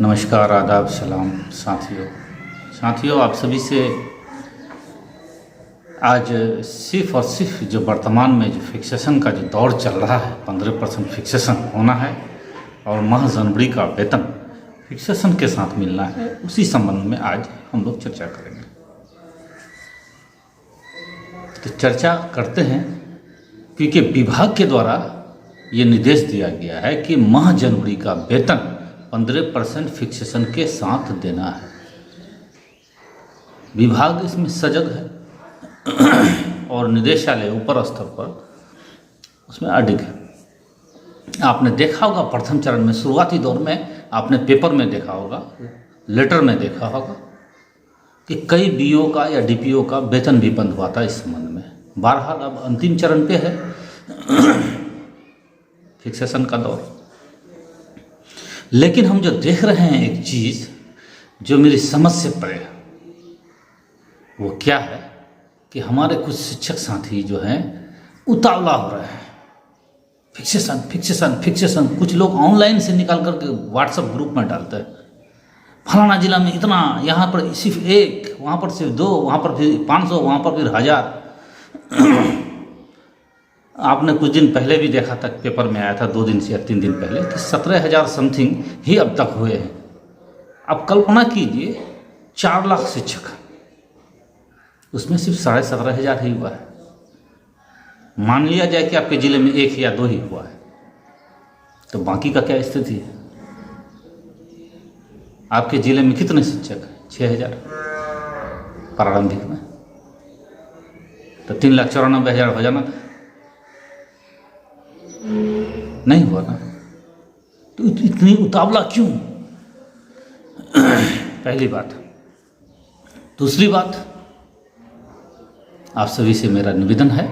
नमस्कार, आदाब, सलाम साथियों आप सभी से आज सिर्फ और सिर्फ जो वर्तमान में जो फिक्सेशन का जो दौर चल रहा है 15% फिक्सेशन होना है और माह जनवरी का वेतन फिक्सेशन के साथ मिलना है, उसी संबंध में आज हम लोग चर्चा करेंगे। तो चर्चा करते हैं क्योंकि विभाग के द्वारा ये निर्देश दिया गया है कि माह जनवरी का वेतन 15% फिक्सेशन के साथ देना है। विभाग इसमें सजग है और निदेशालय ऊपर स्तर पर उसमें अडिग है। आपने देखा होगा प्रथम चरण में शुरुआती दौर में आपने पेपर में देखा होगा, लेटर में देखा होगा कि कई बीओ का या डीपीओ का वेतन भी बंद हुआ था इस संबंध में। बहरहाल अब अंतिम चरण पे है फिक्सेशन का दौर। लेकिन हम जो देख रहे हैं एक चीज़ जो मेरी समझ से परे है, वो क्या है कि हमारे कुछ शिक्षक साथी जो हैं उतावला हो रहे हैं। फिक्सेशन फिक्सेशन फिक्सेशन कुछ लोग ऑनलाइन से निकाल करके व्हाट्सएप ग्रुप में डालते हैं, फलाना जिला में इतना, यहाँ पर सिर्फ 1, वहाँ पर सिर्फ 2, वहाँ पर फिर 500, वहाँ पर फिर 1000। आपने कुछ दिन पहले भी देखा था, पेपर में आया था 2 दिन से या 3 दिन पहले कि 17,000 समथिंग ही अब तक हुए हैं। अब कल्पना कीजिए 4 लाख शिक्षक, उसमें सिर्फ 17,500 ही हुआ है। मान लिया जाए कि आपके ज़िले में 1 या 2 ही हुआ है, तो बाकी का क्या स्थिति है? आपके ज़िले में कितने शिक्षक हैं? 6,000 प्रारंभिक में, तो 3,94,000 हो जाना था, नहीं हुआ ना। तो इतनी उतावला क्यों? पहली बात। दूसरी बात, आप सभी से मेरा निवेदन है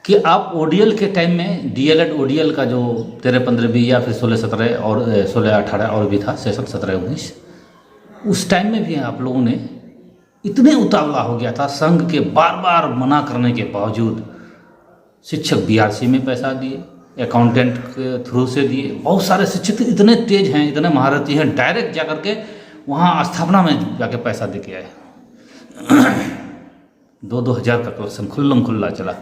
कि आप ओडीएल के टाइम में डीएलएड ओडीएल का जो 13-15-20 या फिर 16-17 और 16-18 और भी था सेशन 17-19, उस टाइम में भी आप लोगों ने इतने उतावला हो गया था, संघ के बार बार मना करने के बावजूद शिक्षक बीआरसी में पैसा दिए, अकाउंटेंट के थ्रू से दिए। बहुत सारे शिक्षक इतने तेज हैं, इतने महारथी हैं, डायरेक्ट जाकर के वहाँ स्थापना में जाके पैसा दे के आए। 2-2 हज़ार का कलेक्शन खुल्लम खुल्ला चला।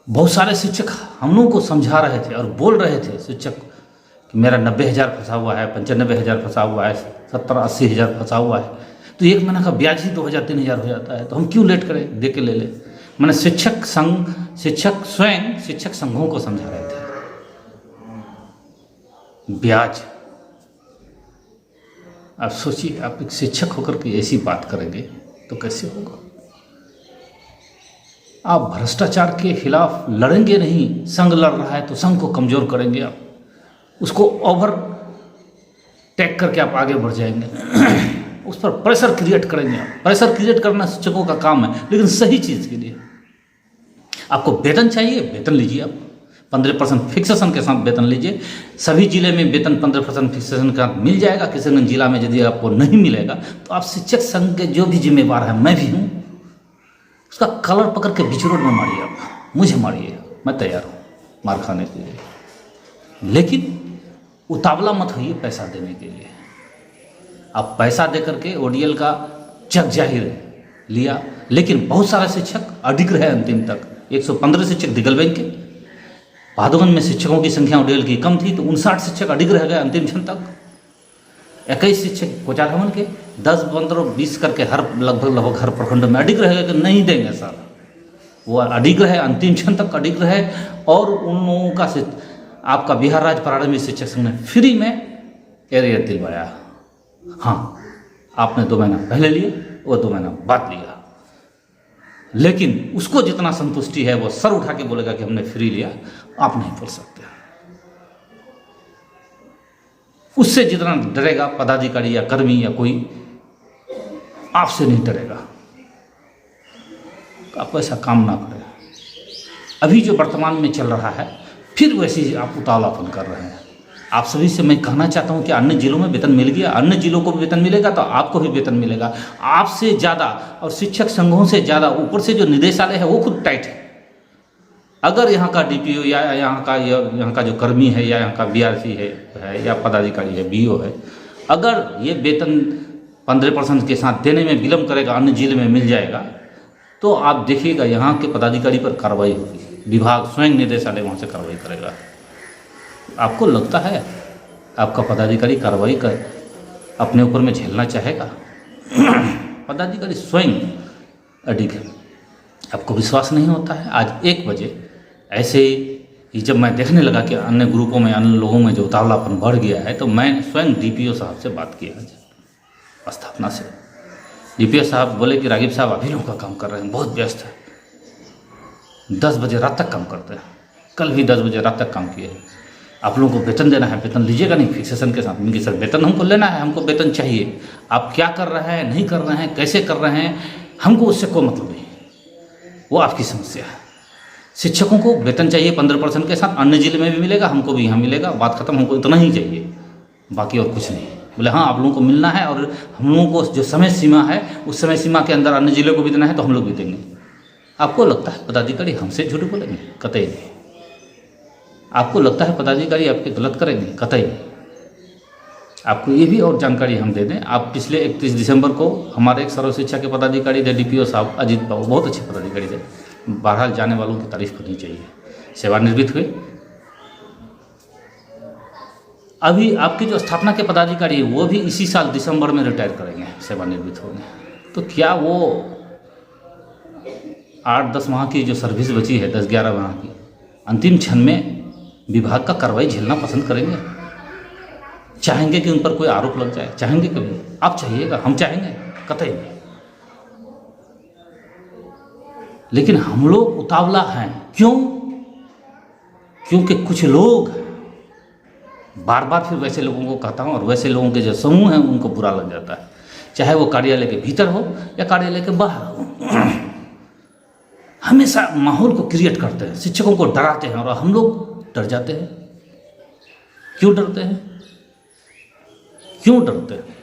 बहुत सारे शिक्षक हम लोगों को समझा रहे थे और बोल रहे थे शिक्षक कि मेरा 90,000 फंसा हुआ है, 95,000 फंसा हुआ है, 70-80 हज़ार फंसा हुआ है, तो 1 महीना का ब्याज ही 2,000-3,000 हो जाता है, तो हम क्यों लेट करें, दे के ले ले। मैंने शिक्षक स्वयं शिक्षक संघों को समझा रहे थे। ब्याज, आप सोचिए, आप एक शिक्षक होकर के ऐसी बात करेंगे तो कैसे होगा? आप भ्रष्टाचार के खिलाफ लड़ेंगे नहीं, संघ लड़ रहा है तो संघ को कमजोर करेंगे, आप उसको ओवर टेक करके आप आगे बढ़ जाएंगे। उस पर प्रेशर क्रिएट करेंगे। आप प्रेशर क्रिएट करना शिक्षकों का काम है, लेकिन सही चीज़ के लिए। आपको वेतन चाहिए, वेतन लीजिए। आप 15% फिक्सेशन के साथ वेतन लीजिए। सभी जिले में वेतन 15% फिक्सेशन का मिल जाएगा। किसी जिला में यदि आपको नहीं मिलेगा तो आप शिक्षक संघ के जो भी जिम्मेवार हैं, मैं भी हूँ, उसका कलर पकड़ के बीच रोड में मारिए। आप मुझे मारिए, मैं तैयार हूँ मार खाने के लिए, लेकिन उतावला मत होइए पैसा देने के लिए। आप पैसा दे करके ओडीएल का जग जाहिर लिया, लेकिन बहुत सारे शिक्षक अडिग रहे अंतिम तक। 115 शिक्षक दिगलबैंक के, भादोगंज में शिक्षकों की संख्या ओडीएल की कम थी तो 59 शिक्षक अडिग रह गए अंतिम क्षण तक। 21 शिक्षक कोचारहमन के, 10, 15, 20 करके हर लगभग हर प्रखंड में अडिग रह गए कि नहीं देंगे सर। वो अडिग रहे, अंतिम क्षण तक अडिग रहे। और उन लोगों का आपका बिहार राज्य प्रारंभिक शिक्षक संघ ने फ्री में एरियर दिलवाया। हाँ, आपने 2 महीना पहले लिए, वो 2 महीना बाद लिया, लेकिन उसको जितना संतुष्टि है वो सर उठा के बोलेगा कि हमने फ्री लिया। आप नहीं बोल सकते। उससे जितना डरेगा पदाधिकारी या कर्मी या कोई, आपसे नहीं डरेगा। आप ऐसा काम ना करें। अभी जो वर्तमान में चल रहा है, फिर वैसे ही आप उतावलापन कर रहे हैं। आप सभी से मैं कहना चाहता हूं कि अन्य जिलों में वेतन मिल गया, अन्य जिलों को भी वेतन मिलेगा तो आपको भी वेतन मिलेगा। आपसे ज़्यादा और शिक्षक संघों से ज़्यादा ऊपर से जो निदेशालय है वो खुद टाइट है। अगर यहाँ का डीपीओ या यहाँ का जो कर्मी है या यहाँ का बीआरसी है या पदाधिकारी है, बीओ है, अगर ये वेतन 15% के साथ देने में विलम्ब करेगा, अन्य जिले में मिल जाएगा, तो आप देखिएगा यहाँ के पदाधिकारी पर कार्रवाई होगी। विभाग स्वयं निदेशालय वहाँ से कार्रवाई करेगा। आपको लगता है आपका पदाधिकारी कार्रवाई कर अपने ऊपर में झेलना चाहेगा? पदाधिकारी स्वयं अडिग है। आपको विश्वास नहीं होता है? आज 1 बजे ऐसे ही जब मैं देखने लगा कि अन्य ग्रुपों में, अन्य लोगों में जो उतावलापन बढ़ गया है, तो मैं स्वयं डीपीओ साहब से बात किया स्थापना से। डीपीओ साहब बोले कि रागिब साहब अभी लोगों का काम कर रहे हैं, बहुत व्यस्त है, 10 बजे रात तक काम करते हैं, कल भी 10 बजे रात तक काम किए हैं, आप लोगों को वेतन देना है, वेतन लीजिएगा नहीं फिक्सेशन के साथ? मैंने सर वेतन हमको लेना है, हमको वेतन चाहिए, आप क्या कर रहे हैं, नहीं कर रहे हैं, कैसे कर रहे हैं, हमको उससे कोई मतलब नहीं, वो आपकी समस्या है। शिक्षकों को वेतन चाहिए 15% के साथ, अन्य जिले में भी मिलेगा, हमको भी यहाँ मिलेगा, बात खत्म, हमको इतना ही चाहिए, बाकी और कुछ नहीं। बोले हाँ आप लोगों को मिलना है और हम लोगों को जो समय सीमा है उस समय सीमा के अंदर अन्य जिले को भी देना है, तो हम लोग भी देंगे। आपको लगता है पदाधिकारी हमसे झूठ बोलेंगे? कतई नहीं। आपको लगता है पदाधिकारी आपके गलत करेंगे? कतई नहीं। आपको ये भी और जानकारी हम दे दें, आप पिछले 31 दिसंबर को हमारे एक सर्व शिक्षा के पदाधिकारी थे, डीपीओ साहब अजीत बाबू, बहुत अच्छे पदाधिकारी थे, बहरहाल जाने वालों की तारीफ करनी चाहिए, सेवानिवृत्त हुए। अभी आपके जो स्थापना के पदाधिकारी है वो भी इसी साल दिसंबर में रिटायर करेंगे, सेवानिवृत्त होंगे। तो क्या वो 8-10 माह की जो सर्विस बची है, 10-11 माह की, अंतिम क्षण में विभाग का कार्रवाई झेलना पसंद करेंगे? चाहेंगे कि उन पर कोई आरोप लग जाए? चाहेंगे कभी? आप चाहिएगा, हम चाहेंगे? कतई नहीं। लेकिन हम लोग उतावला हैं। क्यों? क्योंकि कुछ लोग, बार बार फिर वैसे लोगों को कहता हूँ, और वैसे लोगों के जो समूह हैं उनको बुरा लग जाता है, चाहे वो कार्यालय के भीतर हो या कार्यालय के बाहर हो, हमेशा माहौल को क्रिएट करते हैं, शिक्षकों को डराते हैं, और हम लोग डर जाते हैं। क्यों डरते हैं? क्यों डरते हैं?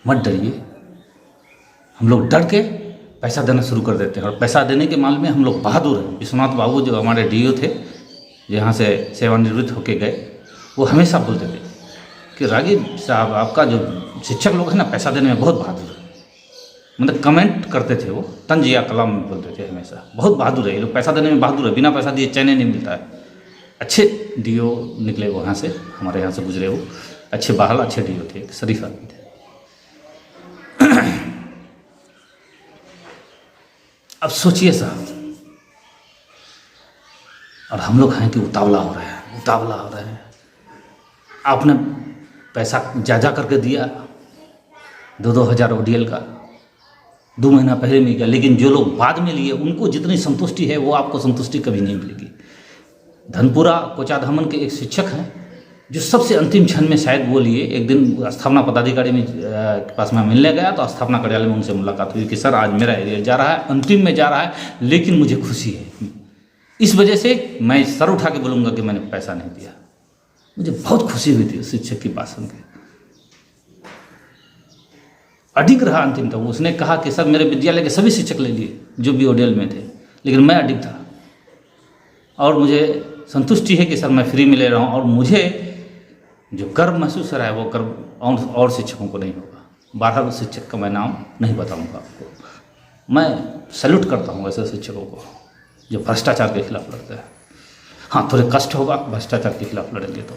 मत डरिए। हम लोग डर के पैसा देना शुरू कर देते हैं, और पैसा देने के मामले में हम लोग बहादुर हैं। विश्वनाथ बाबू जो हमारे डीओ थे, यहाँ से सेवानिवृत्त होके गए, वो हमेशा बोलते थे कि रागिब साहब आपका जो शिक्षक लोग हैं ना, पैसा देने में बहुत बहादुर है। मतलब कमेंट करते थे वो, तंज या कलाम में बोलते थे हमेशा, बहुत बहादुर है ये लोग, पैसा देने में बहादुर है, बिना पैसा दिए चैन नहीं मिलता है। अच्छे डीओ निकले वो यहाँ से, हमारे यहाँ से गुजरे वो, अच्छे बहाल अच्छे डीओ थे, शरीफ आदमी थे। अब सोचिए साहब, और हम लोग हैं कि उतावला हो रहे हैं, उतावला हो रहे हैं। आपने पैसा जा करके दिया 2-2 हज़ार ODL का, 2 महीना पहले मिल गया, लेकिन जो लोग बाद में लिए उनको जितनी संतुष्टि है वो आपको संतुष्टि कभी नहीं मिलेगी। धनपुरा कोचाधामन के एक शिक्षक हैं जो सबसे अंतिम क्षण में शायद वो लिए, एक दिन स्थापना पदाधिकारी में के पास मैं मिलने गया, तो स्थापना कार्यालय में उनसे मुलाकात हुई कि सर आज मेरा एरिया जा रहा है, अंतिम में जा रहा है, लेकिन मुझे खुशी है, इस वजह से मैं सर उठा के बोलूँगा कि मैंने पैसा नहीं दिया। मुझे बहुत खुशी हुई थी उस शिक्षक की बात सुन के। अडिग रहा अंतिम तक। उसने कहा कि सर मेरे विद्यालय के सभी शिक्षक ले लिए जो भी ODL में थे, लेकिन मैं अडिग था, और मुझे संतुष्टि है कि सर मैं फ्री में ले रहा हूँ, और मुझे जो गर्व महसूस हो रहा है वो गर्व और शिक्षकों को नहीं होगा। 12 शिक्षक का मैं नाम नहीं बताऊँगा आपको। मैं सैल्यूट करता हूँ ऐसे शिक्षकों को जो भ्रष्टाचार के खिलाफ लड़ते हैं। हाँ, थोड़े कष्ट होगा भ्रष्टाचार के खिलाफ लड़ेंगे तो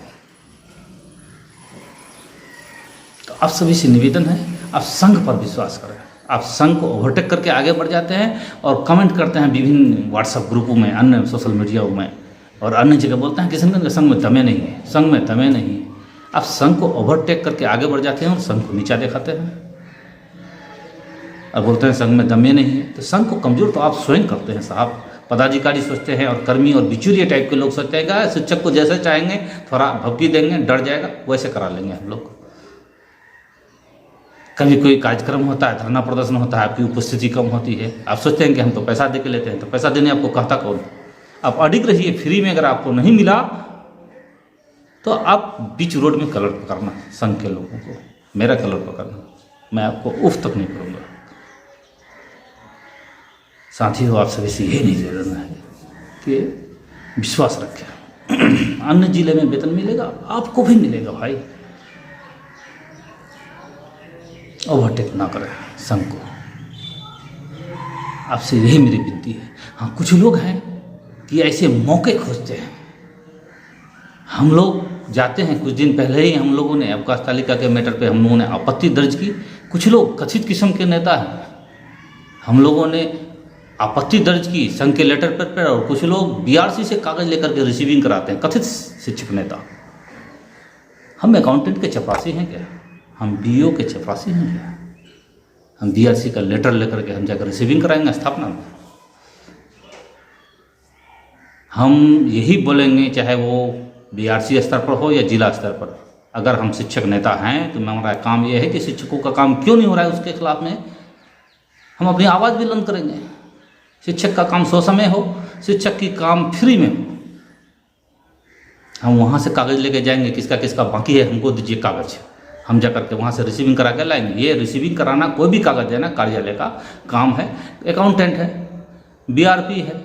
आप सभी से निवेदन है, आप संघ पर विश्वास करें। आप संघ को ओवरटेक करके आगे बढ़ जाते हैं और कमेंट करते हैं विभिन्न व्हाट्सएप ग्रुपों में, अन्य सोशल मीडिया में, और अन्य जगह बोलते हैं किशनगंज के संघ में दमे नहीं है, संघ में दमे नहीं है। आप संघ को ओवरटेक करके आगे बढ़ जाते हैं और संघ को नीचा दिखाते हैं और बोलते हैं संघ में दमे नहीं है। तो संघ को कमज़ोर तो आप स्वयं करते हैं साहब। पदाधिकारी सोचते हैं और कर्मी और बिचूरिया टाइप के लोग सोचते हैं कि शिक्षक को जैसे चाहेंगे थोड़ा भपकी देंगे, डर जाएगा, वैसे करा लेंगे हम लोग। कभी कोई कार्यक्रम होता है, धरना प्रदर्शन होता है, आपकी उपस्थिति कम होती है, आप सोचते हैं कि हम तो पैसा दे के लेते हैं, तो पैसा देने आपको कहता कौन? आप अडिग रहिए फ्री में। अगर आपको नहीं मिला तो आप बीच रोड में कलर पकड़ना, संघ के लोगों को मेरा कलर पकड़ना, मैं आपको उफ तक नहीं करूँगा। साथियों, आप सभी से यही निवेदन है कि विश्वास रखें। अन्य जिले में वेतन मिलेगा, आपको भी मिलेगा भाई। ओवरटेक ना करें संघ को, आपसे यही मेरी विनती है। हाँ, कुछ लोग हैं कि ऐसे मौके खोजते हैं। हम लोग जाते हैं, कुछ दिन पहले ही हम लोगों ने अवकाश तालिका के मैटर पे हम लोगों ने आपत्ति दर्ज की। कुछ लोग कथित किस्म के नेता हैं, हम लोगों ने आपत्ति दर्ज की संघ के लेटर पर और कुछ लोग बीआरसी से कागज लेकर के रिसीविंग कराते हैं, कथित शिक्षक नेता। हम अकाउंटेंट के चपरासी हैं क्या? हम बीओ के चपरासी हैं क्या? हम बीआरसी का लेटर लेकर के हम जाकर रिसीविंग कराएंगे स्थापना में? हम यही बोलेंगे, चाहे वो बीआरसी स्तर पर हो या जिला स्तर पर, अगर हम शिक्षक नेता हैं तो हमारा काम यह है कि शिक्षकों का काम क्यों नहीं हो रहा है उसके खिलाफ में हम अपनी आवाज़ बुलंद करेंगे। शिक्षक का काम ससमय हो, शिक्षक की काम फ्री में हो। हम वहाँ से कागज़ लेके जाएंगे, किसका किसका बाकी है हमको दीजिए कागज़, हम जा करके वहाँ से रिसीविंग करा के लाएंगे। ये रिसीविंग कराना, कोई भी कागज़ देना कार्यालय का काम है। अकाउंटेंट है, बीआरपी है,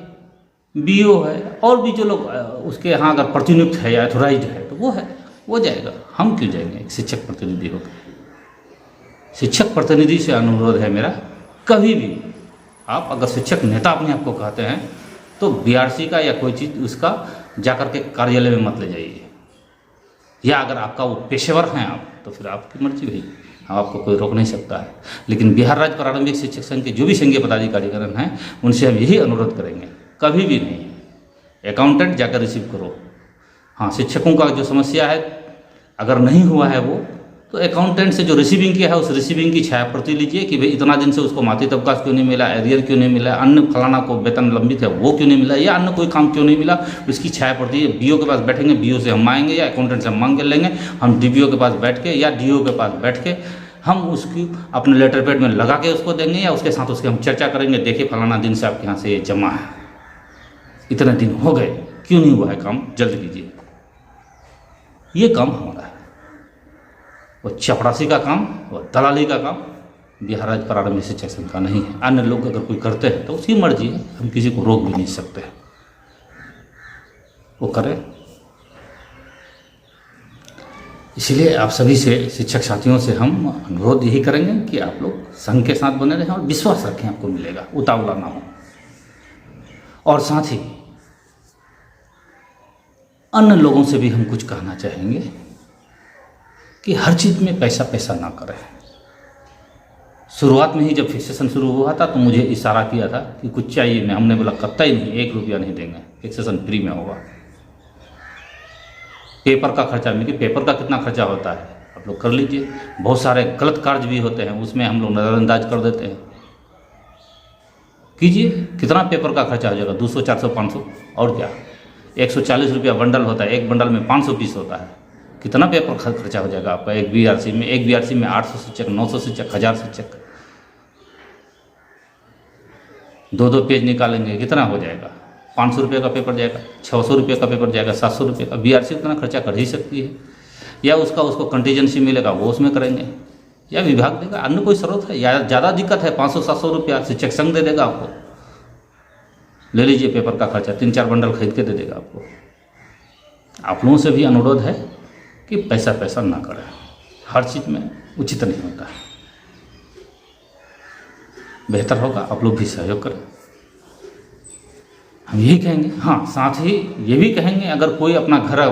बीओ है, और भी जो लोग उसके यहाँ अगर प्रतिनियुक्त है या अथोराइज्ड है तो वो है, वो जाएगा। हम क्यों जाएंगे एक शिक्षक प्रतिनिधि होकर? शिक्षक प्रतिनिधि से अनुरोध है मेरा, कभी भी आप अगर शिक्षक नेता अपने आप को कहते हैं तो बीआरसी का या कोई चीज़ उसका जाकर के कार्यालय में मत ले जाइए। या अगर आपका वो पेशेवर हैं आप तो फिर आपकी मर्जी भाई, आपको कोई रोक नहीं सकता है। लेकिन बिहार राज्य प्रारंभिक शिक्षक संघ के जो भी संघीय पदाधिकारीगण हैं उनसे हम यही अनुरोध करेंगे, कभी भी नहीं अकाउंटेंट जाकर रिसीव करो। हाँ, शिक्षकों का जो समस्या है अगर नहीं हुआ है वो, तो अकाउंटेंट से जो रिसीविंग किया है उस रिसीविंग की छाया प्रति लीजिए कि भाई इतना दिन से उसको मातृत्व अवकाश क्यों नहीं मिला, एरियर क्यों नहीं मिला, अन्य फलाना को वेतन लंबित है वो क्यों नहीं मिला, या अन्य कोई काम क्यों नहीं मिला, उसकी छाया प्रति बीओ के पास बैठेंगे, बीओ से हम मांगेंगे या अकाउंटेंट से हम मांग के लेंगे। हम डीबीओ के पास बैठ के या डीओ के पास बैठ के हम उसकी अपने लेटर पैड में लगा के उसको देंगे, या उसके साथ उसके हम चर्चा करेंगे, देखिए फलाना दिन से आपके यहाँ से ये जमा है, इतने दिन हो गए, क्यों नहीं हुआ है काम, जल्द कीजिए। ये काम हमारा है। वो चपरासी का काम, वो दलाली का काम बिहार राज्य प्रारंभिक शिक्षक संघ का नहीं है। अन्य लोग अगर कोई करते हैं तो उसकी मर्जी है, हम किसी को रोक भी नहीं सकते, वो करें। इसलिए आप सभी से, शिक्षक साथियों से हम अनुरोध यही करेंगे कि आप लोग संघ के साथ बने रहें और विश्वास रखें, आपको मिलेगा, उतावला ना हो। और साथ ही अन्य लोगों से भी हम कुछ कहना चाहेंगे कि हर चीज़ में पैसा पैसा ना करें। शुरुआत में ही जब फिक्सेशन शुरू हुआ था तो मुझे इशारा किया था कि कुछ चाहिए नहीं, हमने बोला कतई नहीं, 1 रुपया नहीं देंगे, फिक्सेशन फ्री में होगा। पेपर का खर्चा, देखिए पेपर का कितना खर्चा होता है आप लोग कर लीजिए। बहुत सारे गलत कार्य भी होते हैं, उसमें हम लोग नज़रअंदाज कर देते हैं। कीजिए, कितना पेपर का खर्चा हो जाएगा, 200, 400, 500, और क्या, 140 रुपया बंडल होता है, एक बंडल में 500 पीस होता है, कितना पेपर खर्चा हो जाएगा आपका एक बीआरसी में। एक बीआरसी में 800 शिक्षक, 900 शिक्षक, 1000 शिक्षक, 2-2 पेज निकालेंगे, कितना हो जाएगा, 500 रुपये का पेपर जाएगा, 600 रुपये का पेपर जाएगा, 700 रुपये का। बीआरसी उतना खर्चा कर ही सकती है, या उसको कंटीजेंसी मिलेगा वो उसमें करेंगे, या विभाग देगा, अन्य कोई स्रोत है, या ज़्यादा दिक्कत है 500-700 रुपया शिक्षक संघ दे देगा आपको, ले लीजिए पेपर का खर्चा, 3-4 बंडल खरीद के दे देगा आपको। आप लोगों से भी अनुरोध है कि पैसा पैसा ना करें, हर चीज़ में उचित नहीं होता है। बेहतर होगा आप लोग भी सहयोग करें, हम यही कहेंगे। हाँ, साथ ही ये भी कहेंगे, अगर कोई अपना घर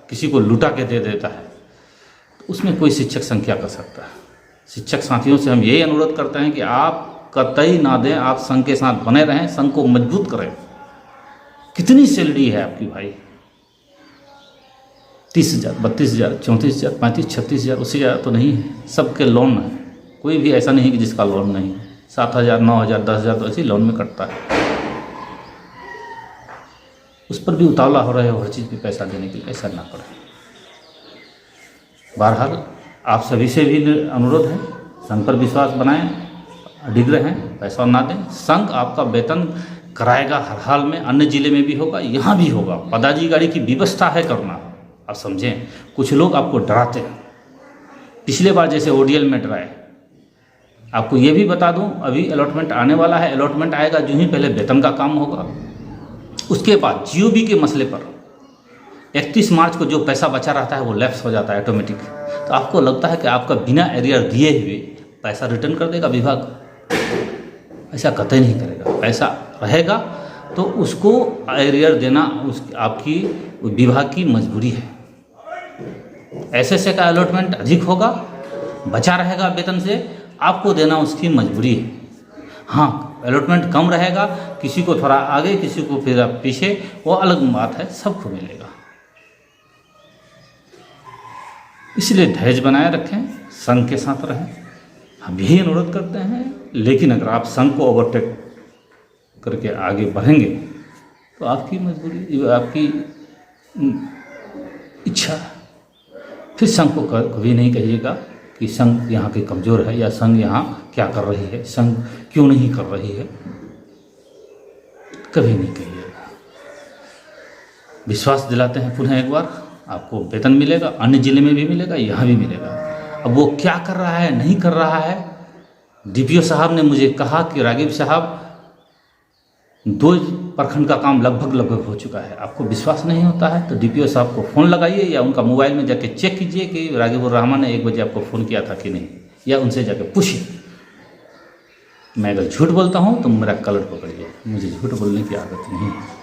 किसी को लुटा के दे देता है तो उसमें कोई शिक्षक संघ क्या कर सकता है। शिक्षक साथियों से हम यही अनुरोध करते हैं कि आप कतई ना दें, आप संघ के साथ बने रहें, संघ को मजबूत करें। कितनी सैलरी है आपकी भाई, 30,000, 32,000, 34,000, 35,000, 36,000, उससे ज़्यादा तो नहीं है। सबके लोन है, कोई भी ऐसा नहीं कि जिसका लोन नहीं है। 7,000, 9,000, 10,000 तो ऐसे ही लोन में कटता है। उस पर भी उतावला हो रहे हो हर चीज़ पे पैसा देने के लिए, ऐसा ना करें। बहरहाल आप सभी से भी अनुरोध है, संघ पर विश्वास बनाएं, अडिग रहें, पैसा ना दें। संघ आपका वेतन कराएगा हर हाल में, अन्य जिले में भी होगा, यहाँ भी होगा। पदाधिकारी की व्यवस्था है करना, आप समझें। कुछ लोग आपको डराते हैं, पिछले बार जैसे ओडीएल में डराए, आपको ये भी बता दूं, अभी अलॉटमेंट आने वाला है। अलॉटमेंट आएगा जो ही पहले वेतन का काम होगा, उसके बाद जीओबी के मसले पर 31 मार्च को जो पैसा बचा रहता है वो लैप्स हो जाता है ऑटोमेटिक। तो आपको लगता है कि आपका बिना एरियर दिए हुए पैसा रिटर्न कर देगा विभाग? ऐसा कतई नहीं करेगा। पैसा रहेगा तो उसको एरियर देना आपकी विभाग की मजबूरी है। एसएसए का अलॉटमेंट अधिक होगा, बचा रहेगा वेतन से, आपको देना उसकी मजबूरी है। हाँ, अलॉटमेंट कम रहेगा, किसी को थोड़ा आगे किसी को फिर पीछे, वो अलग बात है, सबको मिलेगा। इसलिए धैर्य बनाए रखें, संघ के साथ रहें, हम यही अनुरोध करते हैं। लेकिन अगर आप संघ को ओवरटेक करके आगे बढ़ेंगे तो आपकी मजबूरी, आपकी इच्छा। फिर संघ को कभी नहीं कहिएगा कि संघ यहाँ के कमज़ोर है या संघ यहाँ क्या कर रही है, संघ क्यों नहीं कर रही है, कभी नहीं कहिएगा। विश्वास दिलाते हैं पुनः एक बार, आपको वेतन मिलेगा, अन्य जिले में भी मिलेगा, यहाँ भी मिलेगा। अब वो क्या कर रहा है नहीं कर रहा है, डीपीओ साहब ने मुझे कहा कि राघव साहब 2 प्रखंड का काम लगभग हो चुका है। आपको विश्वास नहीं होता है तो डीपीओ साहब को फ़ोन लगाइए या उनका मोबाइल में जाके चेक कीजिए कि राघव रहमान ने 1 बजे आपको फ़ोन किया था कि नहीं, या उनसे जाके पूछिए। मैं अगर झूठ बोलता हूँ तो मेरा कलर पकड़िए, मुझे झूठ बोलने की आदत नहीं है।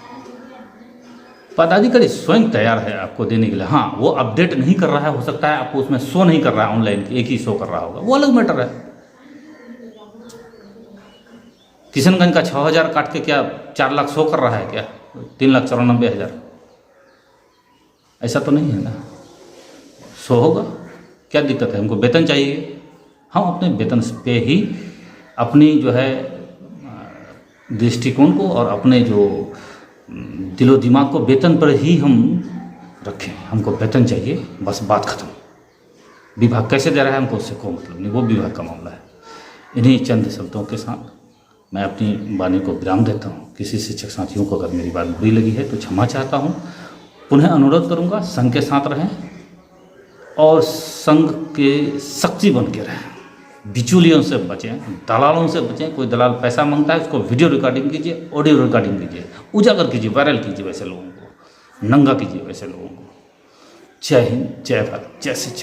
पदाधिकारी स्वयं तैयार है आपको देने के लिए। हाँ, वो अपडेट नहीं कर रहा है, हो सकता है आपको उसमें शो नहीं कर रहा है ऑनलाइन, एक ही शो कर रहा होगा, वो अलग मैटर है। किशनगंज का 6000 काट के क्या 4 लाख शो कर रहा है क्या? 3,94,000? ऐसा तो नहीं है ना, शो होगा। क्या दिक्कत है? हमको वेतन चाहिए, हम अपने वेतन पे ही अपनी जो है दृष्टिकोण को और अपने जो दिलो दिमाग को वेतन पर ही हम रखें। हमको वेतन चाहिए, बस बात खत्म। विभाग कैसे दे रहा है हमको उससे कोई मतलब नहीं, वो विभाग का मामला है। इन्हीं चंद शब्दों के साथ मैं अपनी वाणी को विराम देता हूँ। किसी शिक्षक साथियों को अगर मेरी बात बुरी लगी है तो क्षमा चाहता हूँ। पुनः अनुरोध करूँगा, संघ के साथ रहें और संघ के शक्ति बन के रहें। बिचौलियों से बचें, दलालों से बचें। कोई दलाल पैसा मांगता है उसको वीडियो रिकॉर्डिंग कीजिए, ऑडियो रिकॉर्डिंग कीजिए, उजागर कीजिए, वायरल कीजिए, वैसे लोगों को नंगा कीजिए, वैसे लोगों को। जय हिंद, जय भारत, जय शिक्षक।